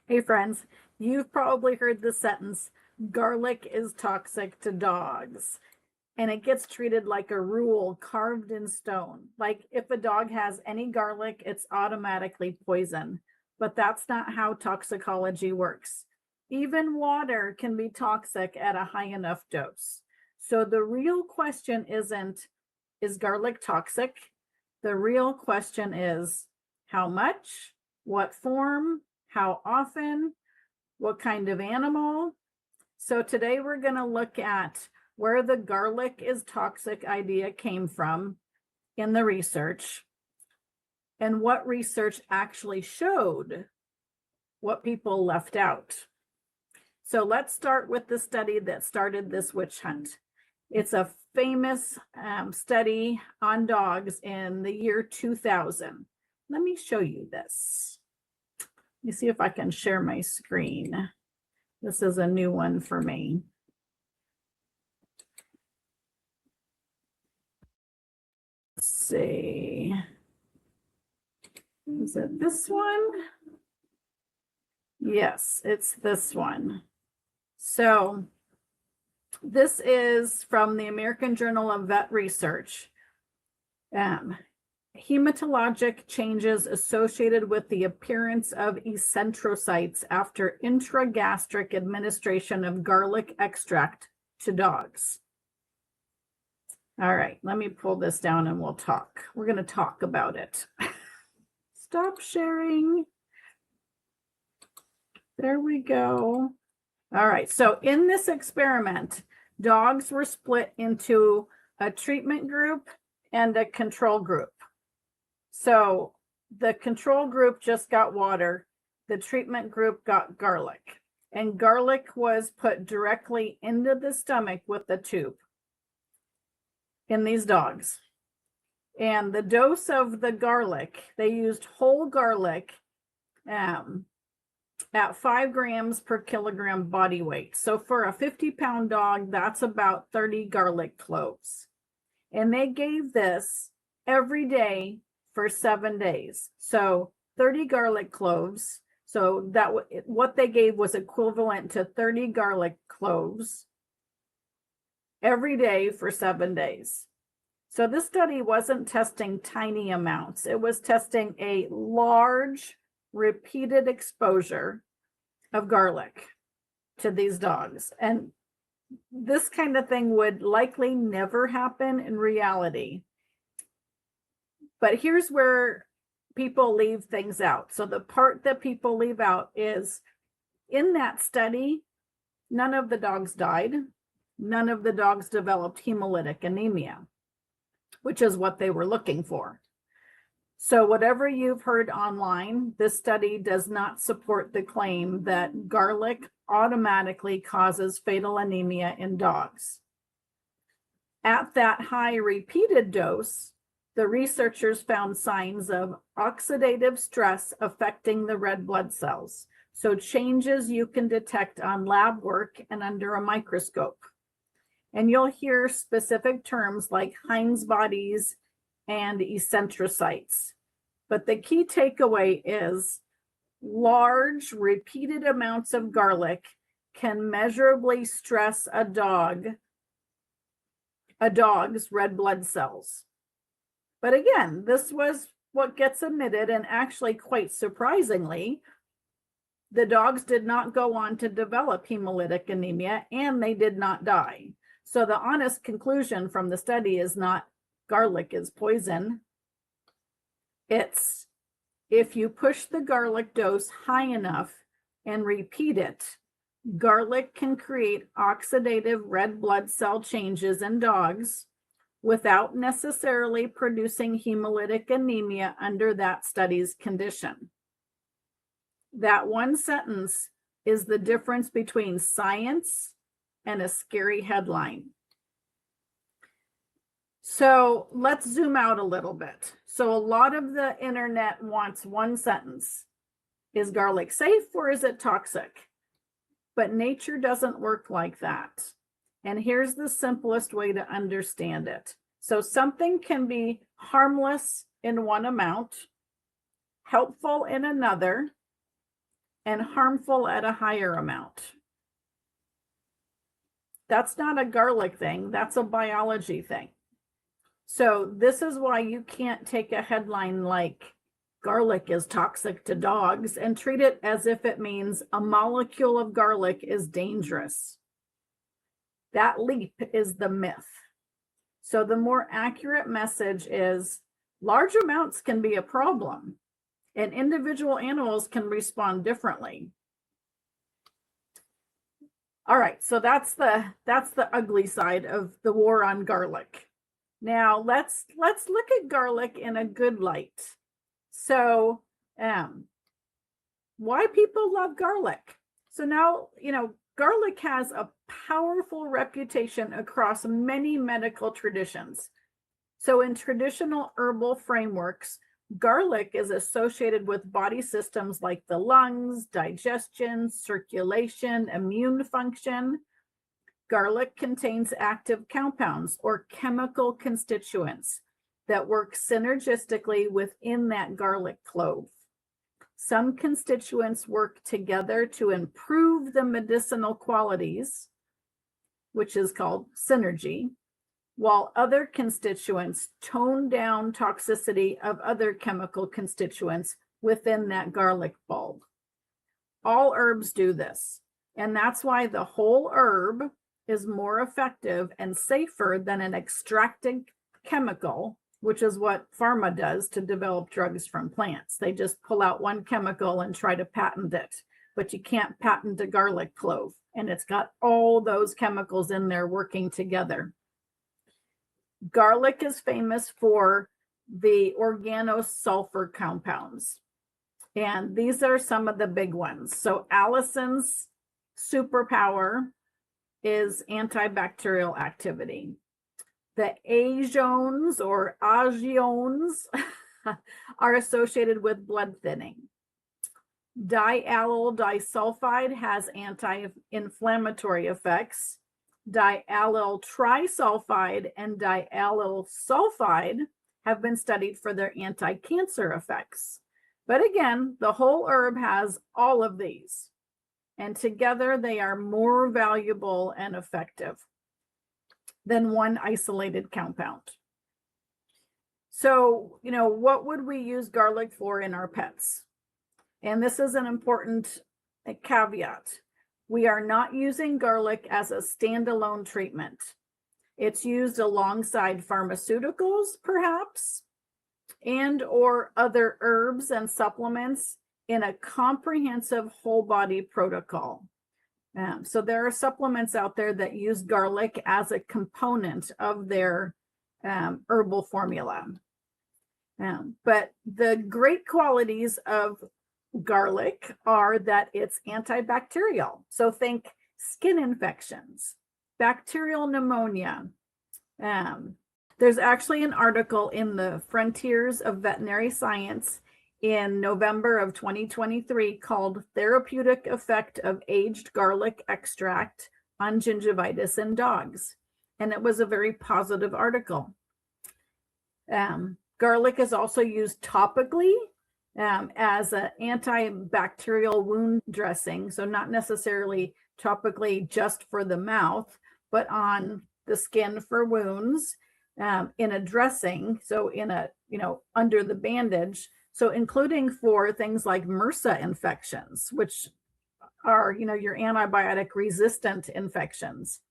Hey friends, you've probably heard the sentence, garlic is toxic to dogs. And it gets treated like a rule carved in stone. Like if a dog has any garlic, it's automatically poison. But that's not how toxicology works. Even water can be toxic at a high enough dose. So the real question isn't, is garlic toxic? The real question is, how much, what form, how often, what kind of animal? So today we're going to look at where the garlic is toxic idea came from in the research and what research actually showed what people left out. So let's start with the study that started this witch hunt. It's a famous study on dogs in the year 2000. Let me show you this. Let me see if I can share my screen. This is a new one for me. Let's see. Is it this one? Yes, it's this one. So this is from the American Journal of Vet Research. Hematologic changes associated with the appearance of eccentrocytes after intragastric administration of garlic extract to dogs. All right, let me pull this down and we'll talk. We're going to talk about it. Stop sharing. There we go. All right, so in this experiment, dogs were split into a treatment group and a control group. So the control group just got water, the treatment group got garlic, and garlic was put directly into the stomach with the tube in these dogs. And the dose of the garlic, they used whole garlic at 5 grams per kilogram body weight. So for a 50-pound dog, that's about 30 garlic cloves. And they gave this every day for 7 days. So 30 garlic cloves. So that what they gave was equivalent to 30 garlic cloves every day for 7 days. So this study wasn't testing tiny amounts. It was testing a large repeated exposure of garlic to these dogs. And this kind of thing would likely never happen in reality. But here's where people leave things out. So the part that people leave out is in that study, none of the dogs died. None of the dogs developed hemolytic anemia, which is what they were looking for. So whatever you've heard online, this study does not support the claim that garlic automatically causes fatal anemia in dogs. At that high repeated dose, the researchers found signs of oxidative stress affecting the red blood cells. So changes you can detect on lab work and under a microscope. And you'll hear specific terms like Heinz bodies and eccentrocytes. But the key takeaway is large repeated amounts of garlic can measurably stress a dog's red blood cells. But again, this was what gets admitted, and actually quite surprisingly, the dogs did not go on to develop hemolytic anemia and they did not die. So the honest conclusion from the study is not garlic is poison. It's if you push the garlic dose high enough and repeat it, garlic can create oxidative red blood cell changes in dogs without necessarily producing hemolytic anemia under that study's condition. That one sentence is the difference between science and a scary headline. So let's zoom out a little bit. So a lot of the internet wants one sentence. Is garlic safe or is it toxic? But nature doesn't work like that. And here's the simplest way to understand it. So something can be harmless in one amount, helpful in another, and harmful at a higher amount. That's not a garlic thing, that's a biology thing. So this is why you can't take a headline like garlic is toxic to dogs and treat it as if it means a molecule of garlic is dangerous. That leap is the myth. So the more accurate message is large amounts can be a problem and individual animals can respond differently. All right, so that's the ugly side of the war on garlic. Now let's look at garlic in a good light. So why people love garlic? So now, garlic has a powerful reputation across many medical traditions. So in traditional herbal frameworks, garlic is associated with body systems like the lungs, digestion, circulation, immune function. Garlic contains active compounds or chemical constituents that work synergistically within that garlic clove. Some constituents work together to improve the medicinal qualities, which is called synergy, while other constituents tone down toxicity of other chemical constituents within that garlic bulb. All herbs do this, and that's why the whole herb is more effective and safer than an extracted chemical, which is what pharma does to develop drugs from plants. They just pull out one chemical and try to patent it, but you can't patent a garlic clove, and it's got all those chemicals in there working together. Garlic is famous for the organosulfur compounds, and these are some of the big ones. So Allison's superpower is antibacterial activity. The agiones or agiones are associated with blood thinning. Diallyl disulfide has anti-inflammatory effects. Diallyl trisulfide and diallyl sulfide have been studied for their anti-cancer effects. But again, the whole herb has all of these, and together they are more valuable and effective than one isolated compound. So, what would we use garlic for in our pets? And this is an important caveat. We are not using garlic as a standalone treatment. It's used alongside pharmaceuticals, perhaps, and or other herbs and supplements in a comprehensive whole body protocol. So there are supplements out there that use garlic as a component of their herbal formula. But the great qualities of garlic are that it's antibacterial. So think skin infections, bacterial pneumonia. There's actually an article in the Frontiers of Veterinary Science in November of 2023 called Therapeutic Effect of Aged Garlic Extract on Gingivitis in Dogs. And it was a very positive article. Garlic is also used topically as an antibacterial wound dressing. So not necessarily topically just for the mouth, but on the skin for wounds in a dressing. So in a, under the bandage. So including for things like MRSA infections, which are, your antibiotic resistant infections.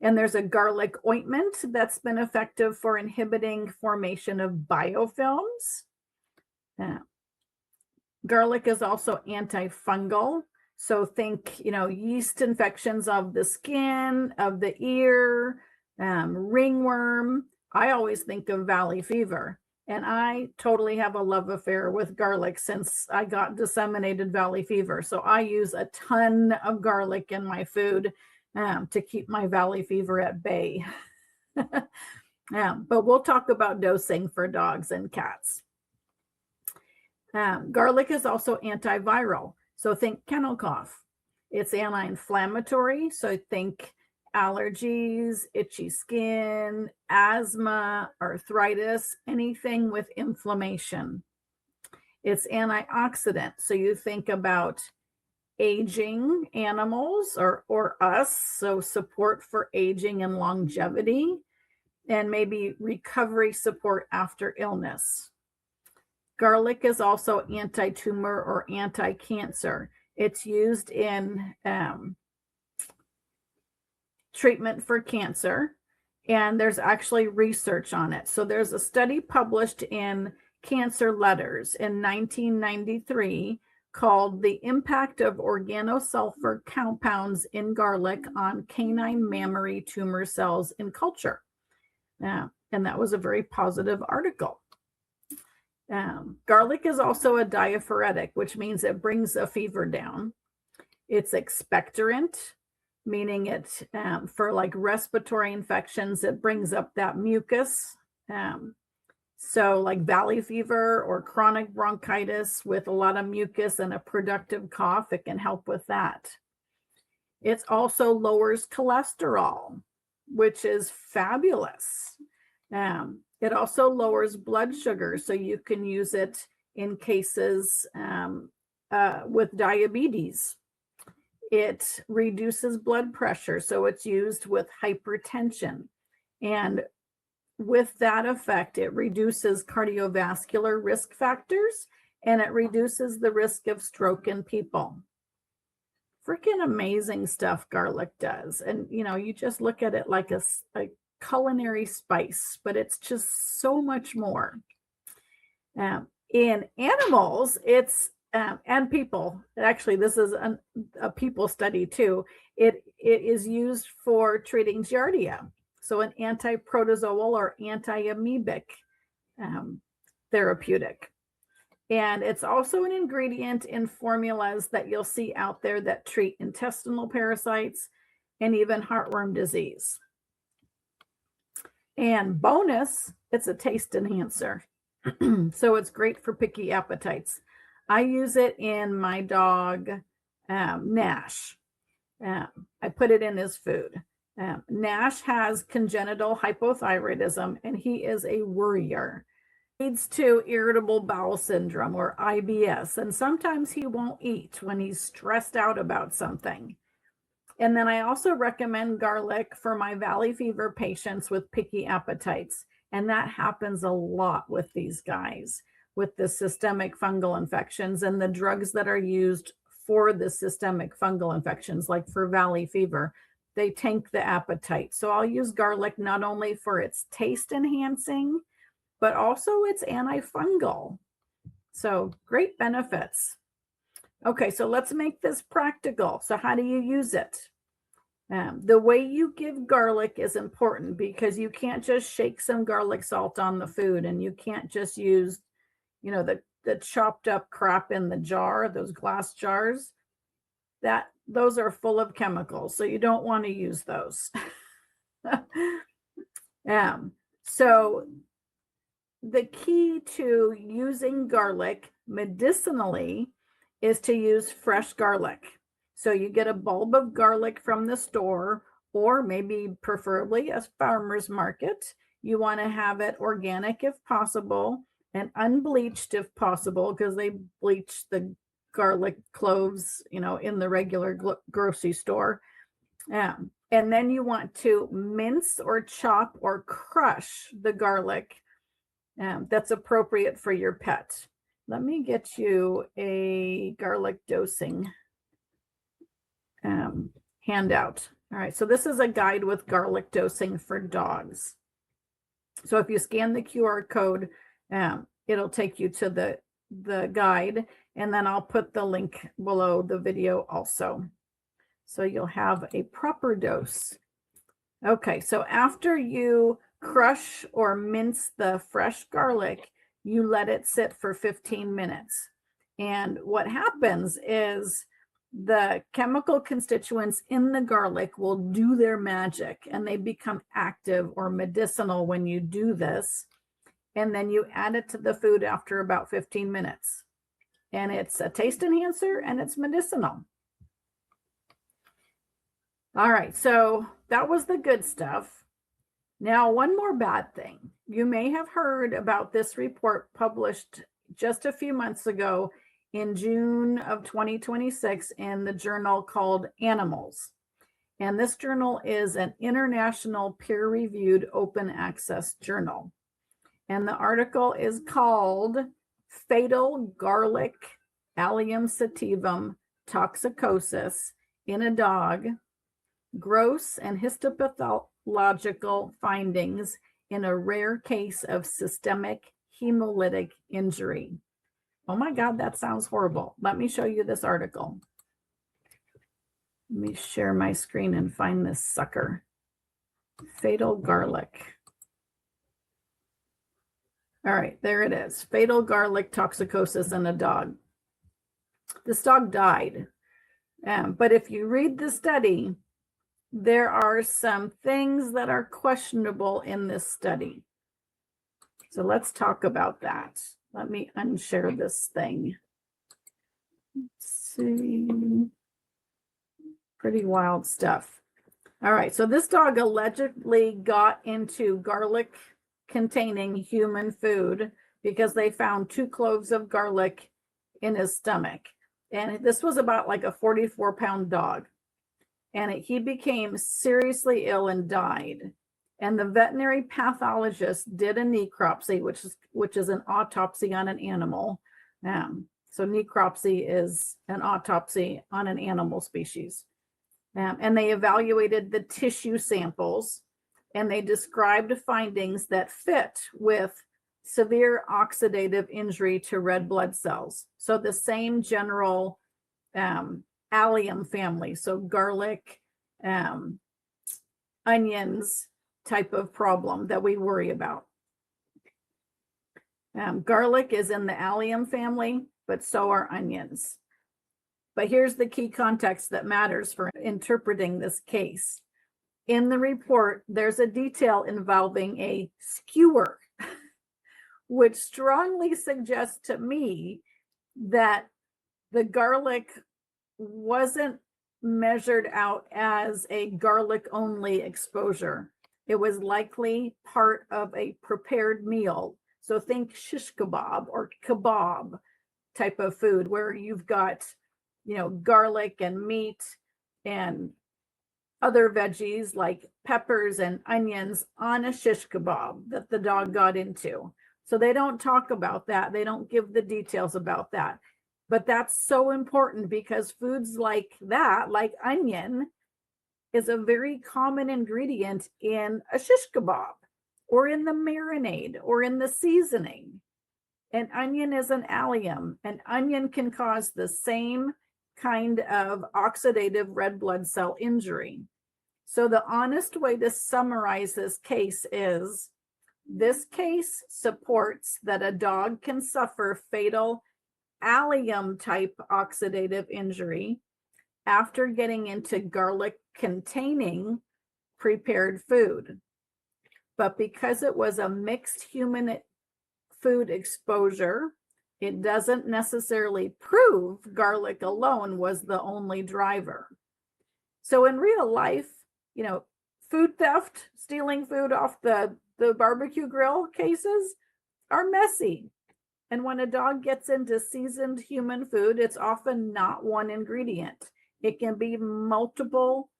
And there's a garlic ointment that's been effective for inhibiting formation of biofilms. Garlic is also antifungal. So think, yeast infections of the skin, of the ear, ringworm. I always think of valley fever. And I totally have a love affair with garlic since I got disseminated valley fever. So I use a ton of garlic in my food to keep my valley fever at bay. But we'll talk about dosing for dogs and cats. Garlic is also antiviral. So think kennel cough. It's anti-inflammatory. So think allergies, itchy skin, asthma, arthritis, anything with inflammation. It's antioxidant. So you think about aging animals or us, so support for aging and longevity, and maybe recovery support after illness. Garlic is also anti-tumor or anti-cancer. It's used in treatment for cancer, and there's actually research on it. So there's a study published in Cancer Letters in 1993 called The Impact of Organosulfur Compounds in Garlic on Canine Mammary Tumor Cells in Culture. And that was a very positive article. Garlic is also a diaphoretic, which means it brings a fever down. It's expectorant, meaning it, for like respiratory infections, it brings up that mucus. So like valley fever or chronic bronchitis with a lot of mucus and a productive cough, it can help with that. It also lowers cholesterol, which is fabulous. It also lowers blood sugar, so you can use it in cases with diabetes. It reduces blood pressure, so it's used with hypertension. And with that effect, it reduces cardiovascular risk factors, and it reduces the risk of stroke in people. Freaking amazing stuff garlic does. And, you know, you just look at it like a culinary spice, but it's just so much more. In animals, it's and people, actually this is a people study too, it is used for treating giardia, so an anti-protozoal or anti-amoebic therapeutic. And it's also an ingredient in formulas that you'll see out there that treat intestinal parasites and even heartworm disease. And bonus, it's a taste enhancer. So it's great for picky appetites. I use it in my dog, Nash. I put it in his food. Nash has congenital hypothyroidism, and he is a worrier. Leads to irritable bowel syndrome or IBS, and sometimes he won't eat when he's stressed out about something. And then I also recommend garlic for my valley fever patients with picky appetites. And that happens a lot with these guys, with the systemic fungal infections and the drugs that are used for the systemic fungal infections, like for valley fever, they tank the appetite. So I'll use garlic not only for its taste enhancing, but also it's antifungal. So great benefits. Okay, so let's make this practical. So how do you use it? The way you give garlic is important, because you can't just shake some garlic salt on the food, and you can't just use, you know, the chopped up crap in the jar, those glass jars. Those are full of chemicals, so you don't want to use those. So the key to using garlic medicinally is to use fresh garlic. So you get a bulb of garlic from the store, or maybe preferably a farmer's market. You want to have it organic if possible, and unbleached if possible, because they bleach the garlic cloves, you know, in the regular grocery store. And then you want to mince or chop or crush the garlic that's appropriate for your pet. Let me get you a garlic dosing handout. All right, so this is a guide with garlic dosing for dogs. So if you scan the QR code, it'll take you to the guide, and then I'll put the link below the video also. So you'll have a proper dose. Okay, so after you crush or mince the fresh garlic, you let it sit for 15 minutes. And what happens is the chemical constituents in the garlic will do their magic, and they become active or medicinal when you do this. And then you add it to the food after about 15 minutes. And it's a taste enhancer, and it's medicinal. All right, so that was the good stuff. Now, one more bad thing. You may have heard about this report published just a few months ago in June of 2026 in the journal called Animals. And this journal is an international peer-reviewed open access journal. And the article is called Fatal Garlic Allium Sativum Toxicosis in a Dog, Gross and Histopathological Findings in a Rare Case of Systemic Hemolytic Injury. Oh my God, that sounds horrible. Let me show you this article. Let me share my screen and find this sucker. Fatal garlic. All right, there it is. Fatal garlic toxicosis in a dog. This dog died. But if you read the study, there are some things that are questionable in this study. So let's talk about that. Let me unshare this thing. Let's see. Pretty wild stuff. All right, so this dog allegedly got into garlic containing human food because they found 2 cloves of garlic in his stomach. And this was about like a 44-pound dog. And he became seriously ill and died. And the veterinary pathologist did a necropsy, which is an autopsy on an animal. So necropsy is an autopsy on an animal species. And they evaluated the tissue samples, and they described findings that fit with severe oxidative injury to red blood cells. So the same general allium family, so garlic, onions type of problem that we worry about. Garlic is in the allium family, but so are onions. But here's the key context that matters for interpreting this case. In the report, there's a detail involving a skewer, which strongly suggests to me that the garlic wasn't measured out as a garlic-only exposure. It was likely part of a prepared meal. So think shish kebab or kebab type of food where you've got, garlic and meat and other veggies like peppers and onions on a shish kebab that the dog got into. So they don't talk about that. They don't give the details about that. But that's so important because foods like that, like onion, is a very common ingredient in a shish kebab or in the marinade or in the seasoning. And onion is an allium. And onion can cause the same kind of oxidative red blood cell injury. So the honest way to summarize this case is this case supports that a dog can suffer fatal allium type oxidative injury after getting into garlic containing prepared food. But because it was a mixed human food exposure, it doesn't necessarily prove garlic alone was the only driver. So in real life, food theft, stealing food off the barbecue grill cases are messy. And when a dog gets into seasoned human food, it's often not one ingredient. It can be multiple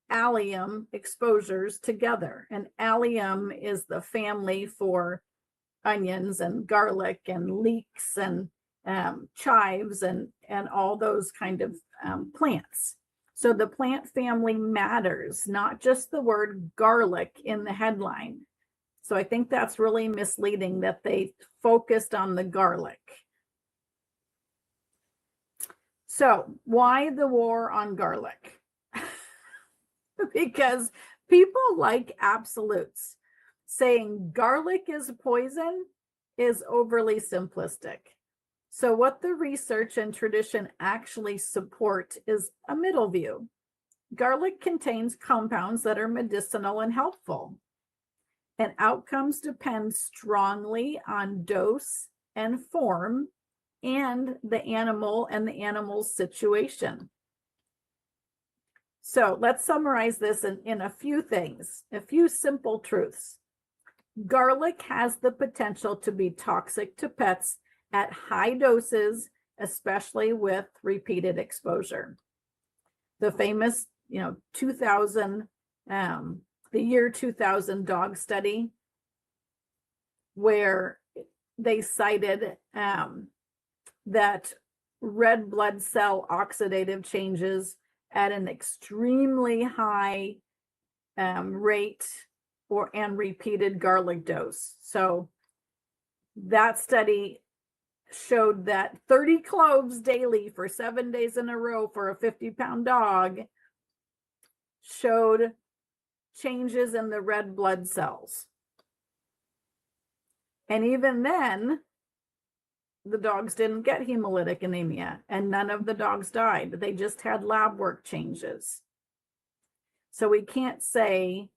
allium exposures together. And allium is the family for onions and garlic and leeks and chives and all those kind of plants. So the plant family matters, not just the word garlic in the headline. So I think that's really misleading that they focused on the garlic. So why the war on garlic? Because people like absolutes. Saying garlic is poison is overly simplistic. So what the research and tradition actually support is a middle view. Garlic contains compounds that are medicinal and helpful. And outcomes depend strongly on dose and form and the animal and the animal's situation. So let's summarize this in a few things, a few simple truths. Garlic has the potential to be toxic to pets at high doses especially with repeated exposure. The famous, 2000, the year 2000 dog study, where they cited that red blood cell oxidative changes at an extremely high rate and repeated garlic dose. So that study showed that 30 cloves daily for 7 days in a row for a 50-pound dog showed changes in the red blood cells. And even then, the dogs didn't get hemolytic anemia, and none of the dogs died. They just had lab work changes. So we can't say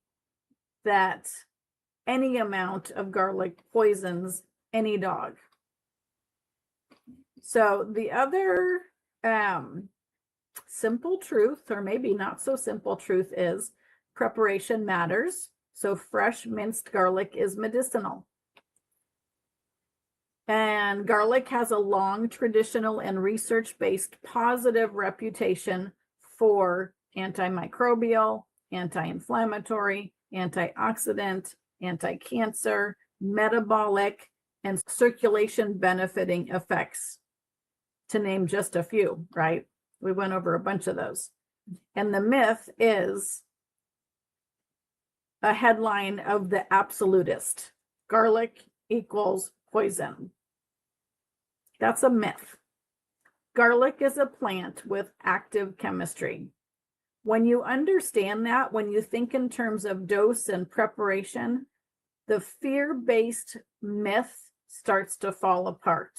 that any amount of garlic poisons any dog. So the other simple truth, or maybe not so simple truth, is preparation matters. So fresh minced garlic is medicinal. And garlic has a long traditional and research-based positive reputation for antimicrobial, anti-inflammatory, antioxidant, anti-cancer, metabolic, and circulation benefiting effects, to name just a few, right? We went over a bunch of those. And the myth is a headline of the absolutist: garlic equals poison. That's a myth. Garlic is a plant with active chemistry. When you understand that, when you think in terms of dose and preparation, the fear-based myth starts to fall apart.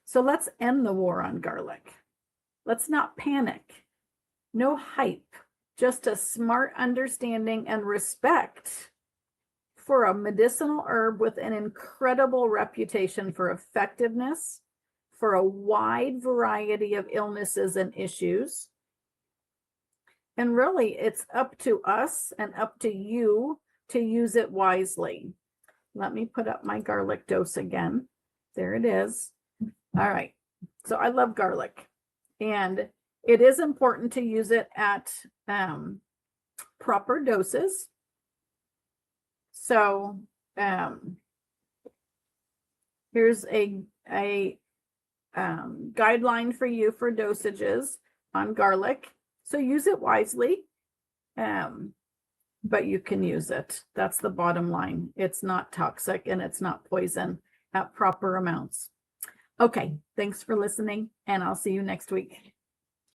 So let's end the war on garlic. Let's not panic. No hype, just a smart understanding and respect for a medicinal herb with an incredible reputation for effectiveness, for a wide variety of illnesses and issues. And really, it's up to us and up to you to use it wisely. Let me put up my garlic dose again. There it is. All right. So I love garlic, and it is important to use it at proper doses. So here's a guideline for you for dosages on garlic. So use it wisely, but you can use it. That's the bottom line. It's not toxic and it's not poison at proper amounts. Okay, thanks for listening, and I'll see you next week.